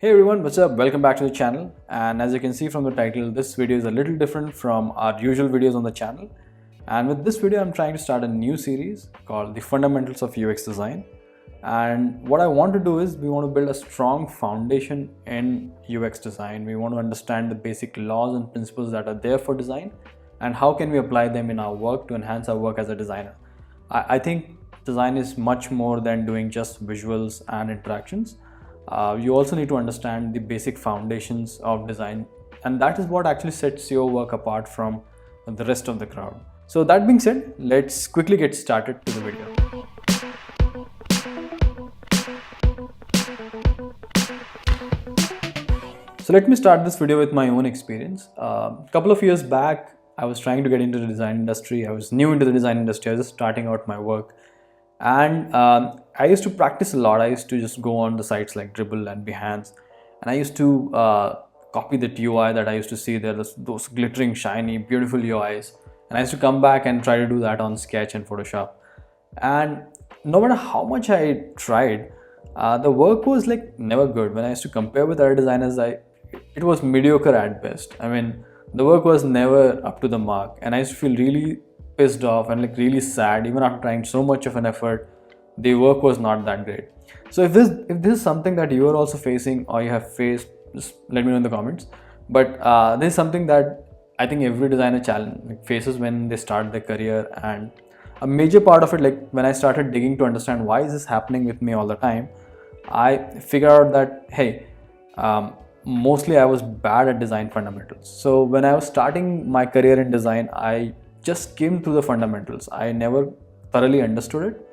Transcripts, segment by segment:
Hey everyone, what's up? Welcome back to the channel. And as you can see from the title, this video is a little different from our usual videos on the channel. And with this video, I'm trying to start a new series called The Fundamentals of UX Design. And what I want to do is we want to build a strong foundation in UX design. We want to understand the basic laws and principles that are there for design and how can we apply them in our work to enhance our work as a designer. I think design is much more than doing just visuals and interactions. You also need to understand the basic foundations of design, and that is what actually sets your work apart from the rest of the crowd. So that being said, let's quickly get started to the video. So let me start this video with my own experience. A couple of years back, I was trying to get into the design industry. I was new into the design industry. I was just starting out my work. And I used to practice a lot. I used to just go on the sites like Dribble and Behance, and I used to copy that UI that I used to see there, those glittering, shiny, beautiful UIs. And I used to come back and try to do that on Sketch and Photoshop. And no matter how much I tried, the work was like never good. When I used to compare with other designers, it was mediocre at best. I mean, the work was never up to the mark, and I used to feel really pissed off and like really sad. Even after trying so much of an effort, the work was not that great. So if this is something that you are also facing or you have faced, just let me know in the comments. But this is something that I think every designer faces when they start their career. And a major part of it, like when I started digging to understand why is this happening with me all the time, I figured out that hey, mostly I was bad at design fundamentals. So when I was starting my career in design, I just skimmed through the fundamentals. I never thoroughly understood it,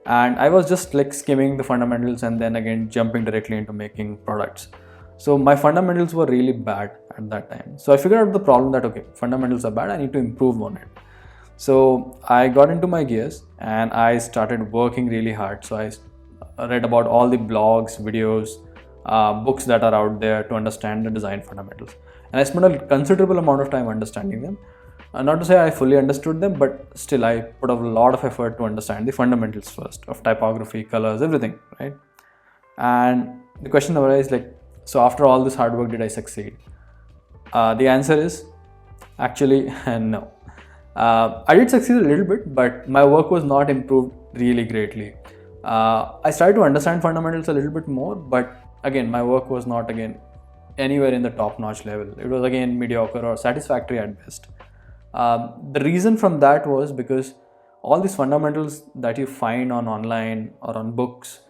and I was just like skimming the fundamentals and then again jumping directly into making products. So my fundamentals were really bad at that time. So I figured out the problem that okay, fundamentals are bad, I need to improve on it. So I got into my gears and I started working really hard. So I read about all the blogs, videos, books that are out there to understand the design fundamentals, and I spent a considerable amount of time understanding them. Not to say I fully understood them, but still I put a lot of effort to understand the fundamentals first of typography, colors, everything, right? And the question arises like, so after all this hard work, did I succeed? The answer is actually no. I did succeed a little bit, but my work was not improved really greatly. I started to understand fundamentals a little bit more, but again, my work was not anywhere in the top-notch level. It was again mediocre or satisfactory at best. The reason from that was because all these fundamentals that you find online or on books,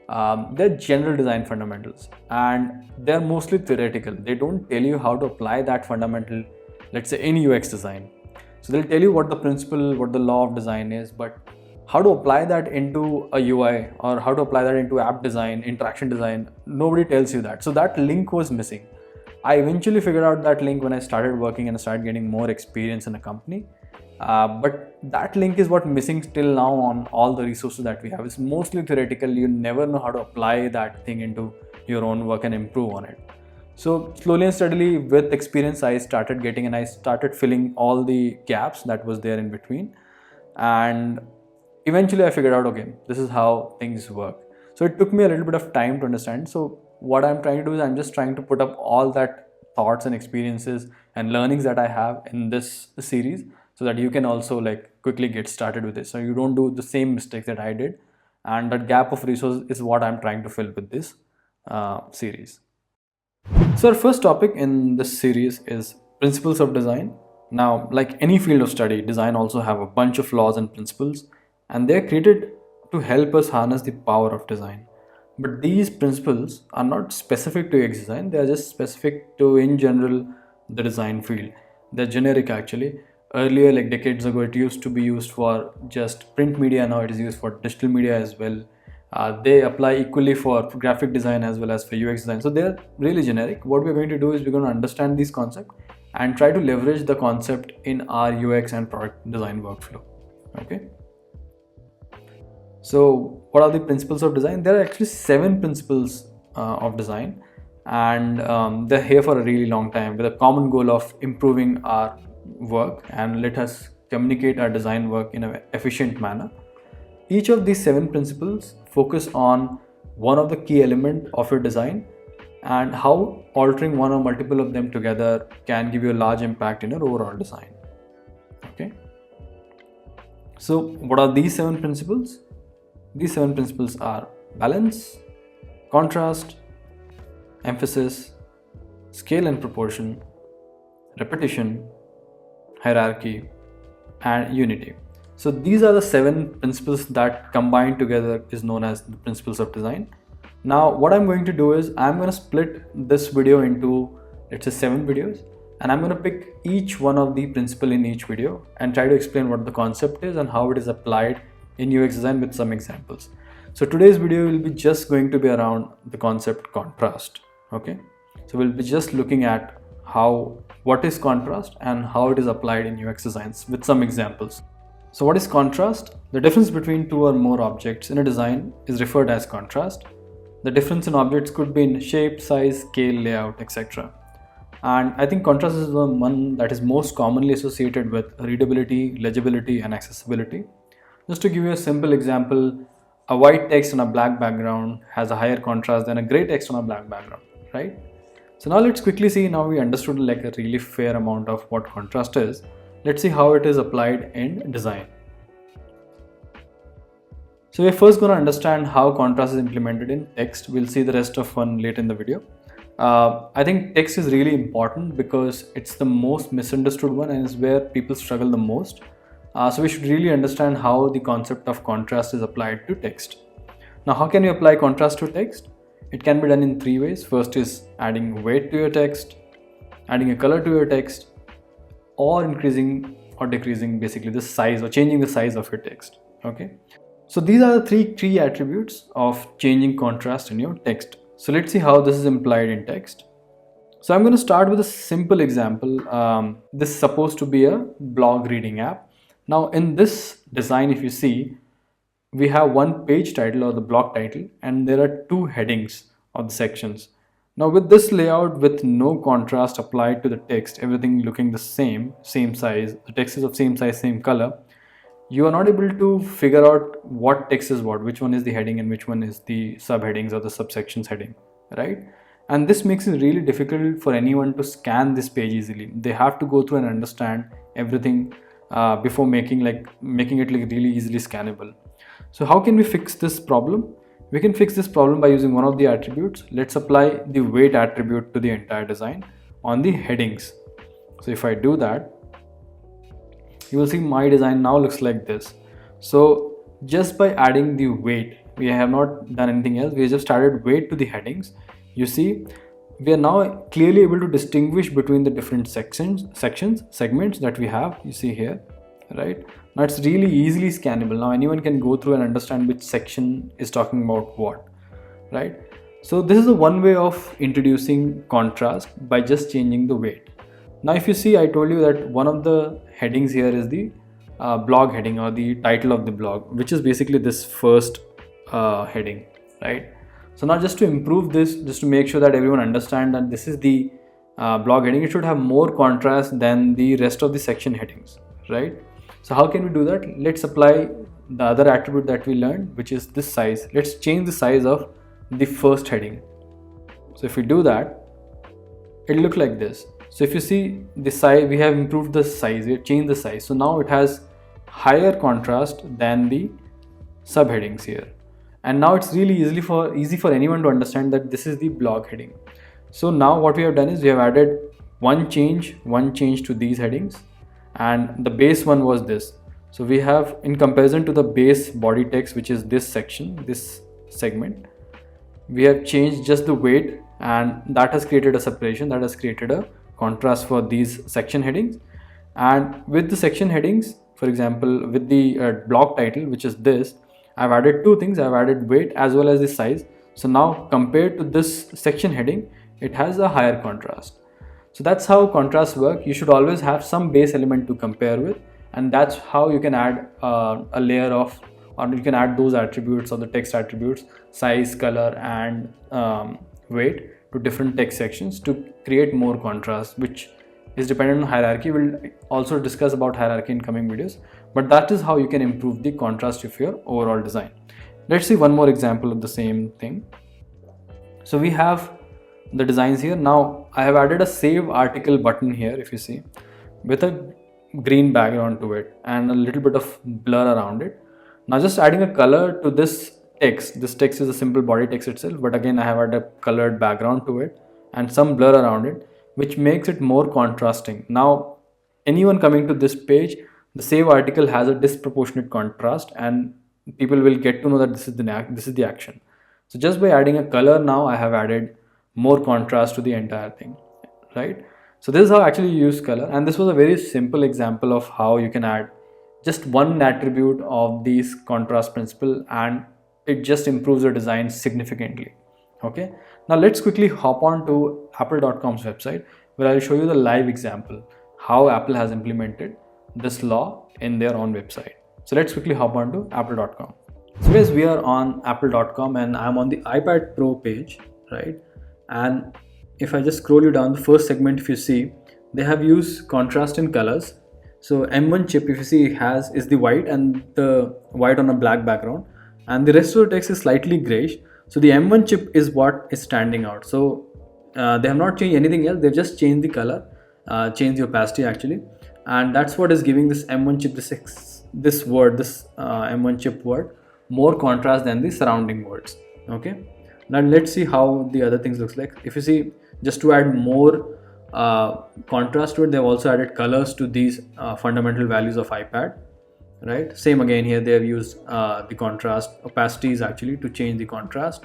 they're general design fundamentals and they're mostly theoretical. They don't tell you how to apply that fundamental, let's say in UX design. So they'll tell you what the principle, what the law of design is, but how to apply that into a UI or how to apply that into app design, interaction design, nobody tells you that. So that link was missing. I eventually figured out that link when I started working and I started getting more experience in a company. But that link is what's missing till now on all the resources that we have. It's mostly theoretical. You never know how to apply that thing into your own work and improve on it. So slowly and steadily with experience, I started getting and I started filling all the gaps that was there in between. And eventually I figured out, okay, this is how things work. So it took me a little bit of time to understand. So what I'm trying to do is I'm just trying to put up all that thoughts and experiences and learnings that I have in this series so that you can also like quickly get started with this. So you don't do the same mistakes that I did. And that gap of resources is what I'm trying to fill with this series. So our first topic in this series is principles of design. Now, like any field of study, design also have a bunch of laws and principles, and they're created to help us harness the power of design. But these principles are not specific to UX design, they are just specific to, in general, the design field. They're generic actually. Earlier, like decades ago, it used to be used for just print media, now it is used for digital media as well. They apply equally for graphic design as well as for UX design. So they're really generic. What we're going to do is we're going to understand these concepts and try to leverage the concept in our UX and product design workflow. Okay. So what are the principles of design? There are actually 7 principles of design, and they're here for a really long time with a common goal of improving our work and let us communicate our design work in an efficient manner. Each of these 7 principles focus on one of the key elements of your design and how altering one or multiple of them together can give you a large impact in your overall design. Okay, so what are these 7 principles? These 7 principles are balance, contrast, emphasis, scale and proportion, repetition, hierarchy, and unity. So these are the 7 principles that combined together is known as the principles of design. Now what I'm going to do is I'm going to split this video into, let's say, 7 videos, and I'm going to pick each one of the principle in each video and try to explain what the concept is and how it is applied in UX design with some examples. So today's video will be just going to be around the concept contrast. Okay, so we'll be just looking at what is contrast and how it is applied in UX designs with some examples. So what is contrast? The difference between 2 or more objects in a design is referred as contrast. The difference in objects could be in shape, size, scale, layout, etc. And I think contrast is the one that is most commonly associated with readability, legibility, and accessibility. Just to give you a simple example, a white text on a black background has a higher contrast than a gray text on a black background, right? So now let's quickly see, now we understood like a really fair amount of what contrast is. Let's see how it is applied in design. So we're first going to understand how contrast is implemented in text. We'll see the rest of one later in the video. I think text is really important because it's the most misunderstood one and is where people struggle the most. So we should really understand how the concept of contrast is applied to text. Now, how can you apply contrast to text? It can be done in 3 ways. First is adding weight to your text, adding a color to your text, or increasing or decreasing basically the size or changing the size of your text. Okay, so these are the 3 key attributes of changing contrast in your text. So let's see how this is implied in text. So I'm going to start with a simple example. This is supposed to be a blog reading app. Now in this design, if you see, we have one page title or the blog title, and there are 2 headings of the sections. Now with this layout, with no contrast applied to the text, everything looking the same size, the text is of same size, same color, you are not able to figure out what text is what, which one is the heading and which one is the subheadings or the subsections heading, right? And this makes it really difficult for anyone to scan this page easily. They have to go through and understand everything before making it like really easily scannable. So how can we fix this problem? We can fix this problem by using one of the attributes. Let's apply the weight attribute to the entire design on the headings. So if I do that, you will see my design now looks like this. So just by adding the weight, we have not done anything else. We just added weight to the headings. You see, we are now clearly able to distinguish between the different segments that we have. You see here, right? Now it's really easily scannable. Now anyone can go through and understand which section is talking about what, right? So this is the one way of introducing contrast, by just changing the weight. Now if you see, I told you that one of the headings here is the blog heading or the title of the blog, which is basically this first heading, right? So now just to improve this, just to make sure that everyone understands that this is the blog heading, it should have more contrast than the rest of the section headings, right? So how can we do that? Let's apply the other attribute that we learned, which is this size. Let's change the size of the first heading. So if we do that, it'll look like this. So if you see the size, we have improved the size, we have changed the size. So now it has higher contrast than the subheadings here. And now it's really easy for anyone to understand that this is the blog heading. So now what we have done is we have added one change to these headings, and the base one was this. So we have, in comparison to the base body text, which is this section, this segment, we have changed just the weight, and that has created a separation, that has created a contrast for these section headings. And with the section headings, for example, with the blog title, which is this, I've added 2 things. I've added weight as well as the size. So now compared to this section heading, it has a higher contrast. So that's how contrasts work. You should always have some base element to compare with, and that's how you can add a layer of, or you can add those attributes or the text attributes, size, color, and weight to different text sections to create more contrast, which is dependent on hierarchy. We'll also discuss about hierarchy in coming videos, but that is how you can improve the contrast of your overall design. Let's see one more example of the same thing. So we have the designs here. Now I have added a save article button here, if you see, with a green background to it and a little bit of blur around it. Now just adding a color to this text. This text is a simple body text itself, but again I have added a colored background to it and some blur around it, which makes it more contrasting. Now anyone coming to this page, the save article has a disproportionate contrast, and people will get to know that this is the action. So just by adding a color, now I have added more contrast to the entire thing, right? So this is how actually you use color, and this was a very simple example of how you can add just one attribute of these contrast principle, and it just improves your design significantly. Okay, now let's quickly hop on to apple.com's website, where I'll show you the live example how Apple has implemented this law in their own website. So let's quickly hop on to apple.com. So guys, we are on apple.com and I'm on the iPad Pro page, right? And if I just scroll you down, the first segment, if you see, they have used contrast in colors. So M1 chip, if you see, is the white, and the white on a black background, and the rest of the text is slightly grayish. So the M1 chip is what is standing out. So they have not changed anything else. They've just changed the color, changed the opacity actually, and that's what is giving this M1 chip, this M1 chip word more contrast than the surrounding words. Okay, now let's see how the other things looks like. If you see, just to add more contrast to it, they've also added colors to these fundamental values of iPad, right? Same again here, they have used the contrast opacities actually to change the contrast,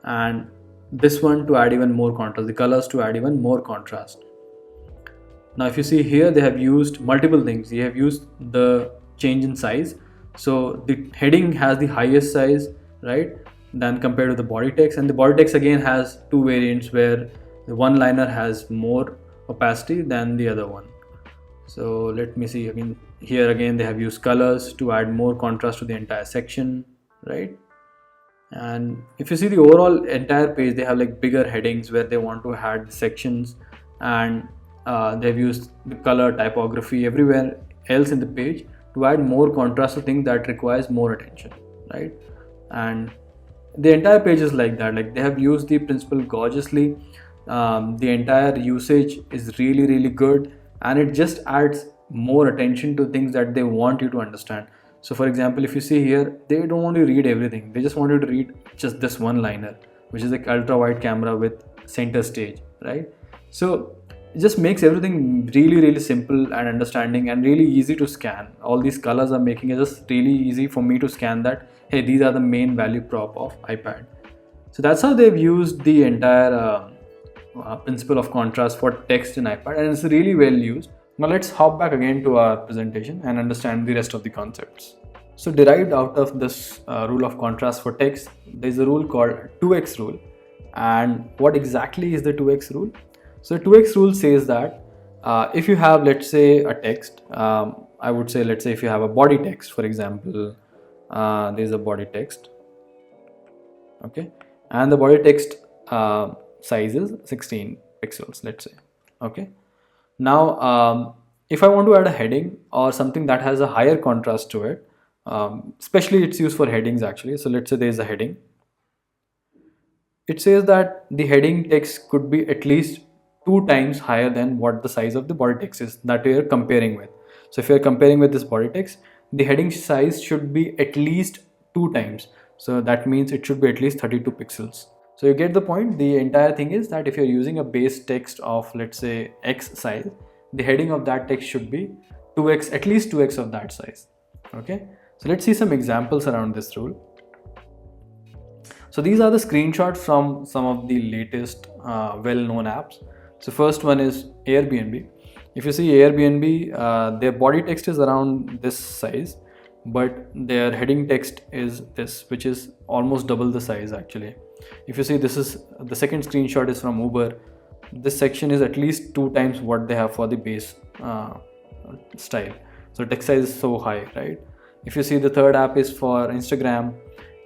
and this one to add even more contrast, the colors to add even more contrast. Now if you see here, they have used multiple things. They have used the change in size. So the heading has the highest size, right, than compared to the body text, and the body text again has two variants where the one liner has more opacity than the other one. So let me see again. Here again they have used colors to add more contrast to the entire section, right? And if you see the overall entire page, they have like bigger headings where they want to add sections, and they've used the color typography everywhere else in the page to add more contrast to things that requires more attention, right? And the entire page is like that. Like they have used the principle gorgeously. The entire usage is really good, and it just adds more attention to things that they want you to understand. So for example, if you see here, they don't want you to read everything. They just want you to read just this one liner, which is like ultra wide camera with center stage, right? So it just makes everything really simple and understanding and really easy to scan. All these colors are making it just really easy for me to scan that, hey, these are the main value prop of iPad. So that's how they've used the entire principle of contrast for text in iPad, and it's really well used. Now let's hop back again to our presentation and understand the rest of the concepts. So derived out of this rule of contrast for text, there's a rule called 2x rule. And what exactly is the 2x rule? So the 2x rule says that if you have, let's say, a text, I would say, let's say if you have a body text, for example, there's a body text, okay, and the body text size is 16 pixels, let's say, okay. Now if I want to add a heading or something that has a higher contrast to it, especially it's used for headings actually. So let's say there's a heading. It says that the heading text could be at least 2 times higher than what the size of the body text is that we are comparing with. So if you are comparing with this body text, the heading size should be at least 2 times. So that means it should be at least 32 pixels. So you get the point. The entire thing is that if you're using a base text of, let's say, X size, the heading of that text should be 2x, at least 2x of that size. Okay. So let's see some examples around this rule. So these are the screenshots from some of the latest well-known apps. So first one is Airbnb. If you see Airbnb, their body text is around this size, but their heading text is this, which is almost double the size actually. If you see, this is the second screenshot is from Uber. This section is at least 2 times what they have for the base style. So text size is so high, right? If you see, the third app is for Instagram.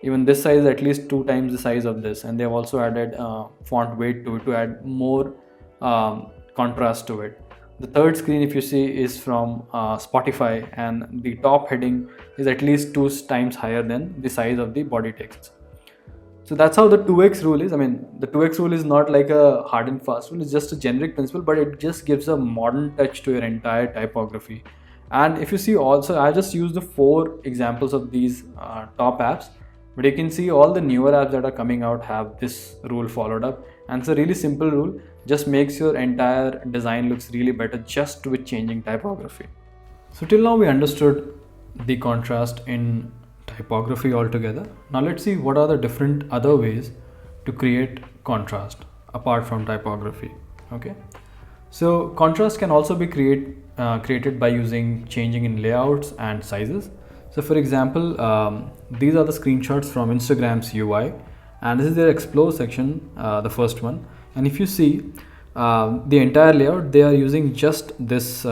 Even this size is at least 2 times the size of this, and they've also added font weight to it to add more contrast to it. The third screen, if you see, is from Spotify, and the top heading is at least 2 times higher than the size of the body text. So that's how the 2x rule is. I mean, the 2x rule is not like a hard and fast rule, it's just a generic principle, but it just gives a modern touch to your entire typography. And if you see also, I just used the 4 examples of these top apps, but you can see all the newer apps that are coming out have this rule followed up. And it's a really simple rule, just makes your entire design looks really better just with changing typography. So till now we understood the contrast in typography altogether. Now let's see what are the different other ways to create contrast apart from typography. Okay, so contrast can also be created by changing in layouts and sizes. So for example, these are the screenshots from Instagram's UI, and this is their explore section, the first one. And if you see the entire layout, they are using just this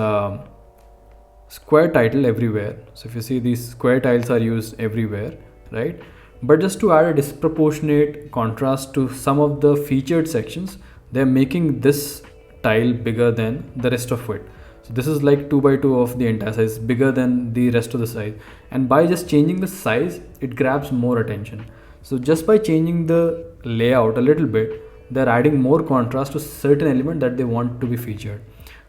square title everywhere. So if you see, these square tiles are used everywhere, right? But just to add a disproportionate contrast to some of the featured sections, they're making this tile bigger than the rest of it. So this is like 2 by 2 of the entire size, bigger than the rest of the size. And by just changing the size, it grabs more attention. So just by changing the layout a little bit, they're adding more contrast to certain element that they want to be featured.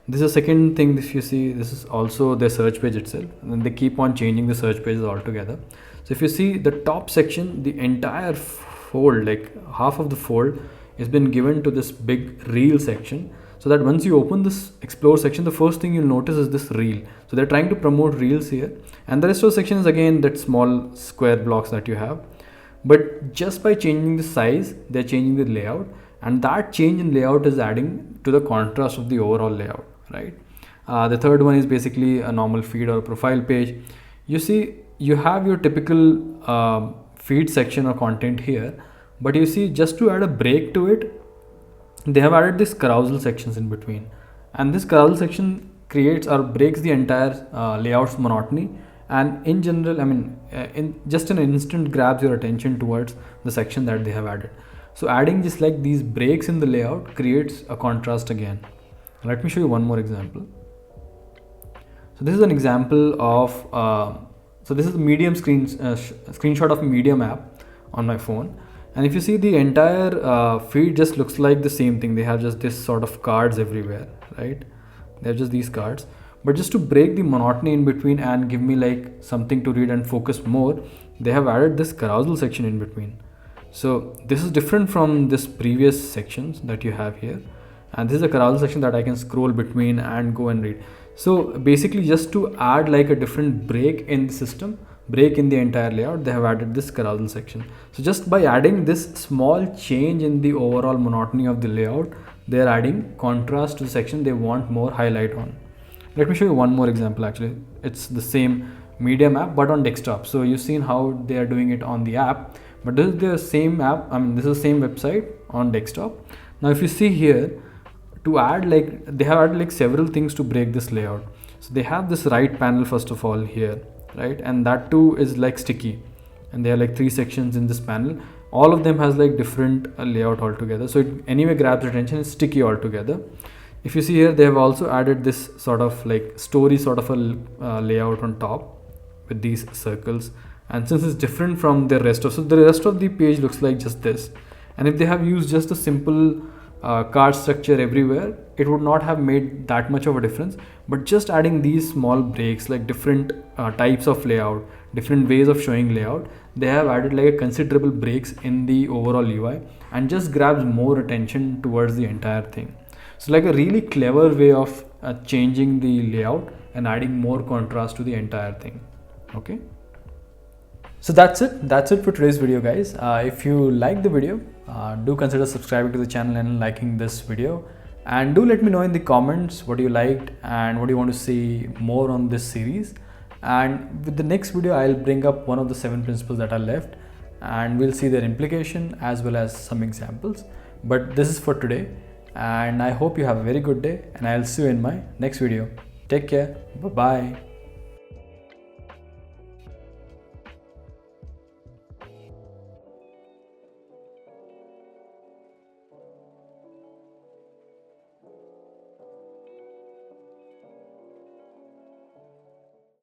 This is the second thing. If you see, this is also their search page itself, and then they keep on changing the search pages altogether. So if you see the top section, the entire fold, like half of the fold, has been given to this big reel section, so that once you open this explore section, the first thing you'll notice is this reel. So they're trying to promote reels here, and the rest of the section is again that small square blocks that you have. But just by changing the size, they're changing the layout, and that change in layout is adding to the contrast of the overall layout, right? The third one is basically a normal feed or profile page. You see, you have your typical feed section or content here, but you see, just to add a break to it, they have added this carousel sections in between, and this carousel section creates or breaks the entire layout's monotony, and in general, I mean, in just an instant grabs your attention towards the section that they have added. So adding just like these breaks in the layout creates a contrast again. Let me show you one more example. So this is an example of so this is the medium screenshot of medium app on my phone, and if you see, the entire feed just looks like the same thing. They have just this sort of cards everywhere, right? They have just these cards, but just to break the monotony in between and give me like something to read and focus more, they have added this carousel section in between. So this is different from this previous sections that you have here, and this is a carousel section that I can scroll between and go and read. So basically, just to add like a different break in the system, break in the entire layout, they have added this carousel section. So just by adding this small change in the overall monotony of the layout, they are adding contrast to the section they want more highlight on. Let me show you one more example. Actually, it's the same medium app but on desktop. So you've seen how they are doing it on the app, but this is the same app, I mean, this is the same website on desktop. Now if you see here, to add, like, they have added like several things to break this layout. So they have this right panel first of all here, right, and that too is like sticky, and there are like 3 sections in this panel. All of them has like different layout altogether, so it anyway grabs attention. It's sticky altogether. If you see here, they have also added this sort of like story sort of a layout on top with these circles, and since it's different from the rest of, so the rest of the page looks like just this. And if they have used just a simple card structure everywhere, it would not have made that much of a difference. But just adding these small breaks, like different types of layout, different ways of showing layout, they have added like a considerable breaks in the overall UI, and just grabs more attention towards the entire thing. So like a really clever way of changing the layout and adding more contrast to the entire thing. Okay, so that's it for today's video, guys. If you like the video, do consider subscribing to the channel and liking this video, and do let me know in the comments what you liked and what you want to see more on this series. And with the next video, I'll bring up one of the 7 principles that are left, and we'll see their implication as well as some examples. But this is for today, and I hope you have a very good day, and I'll see you in my next video. Take care. Bye bye.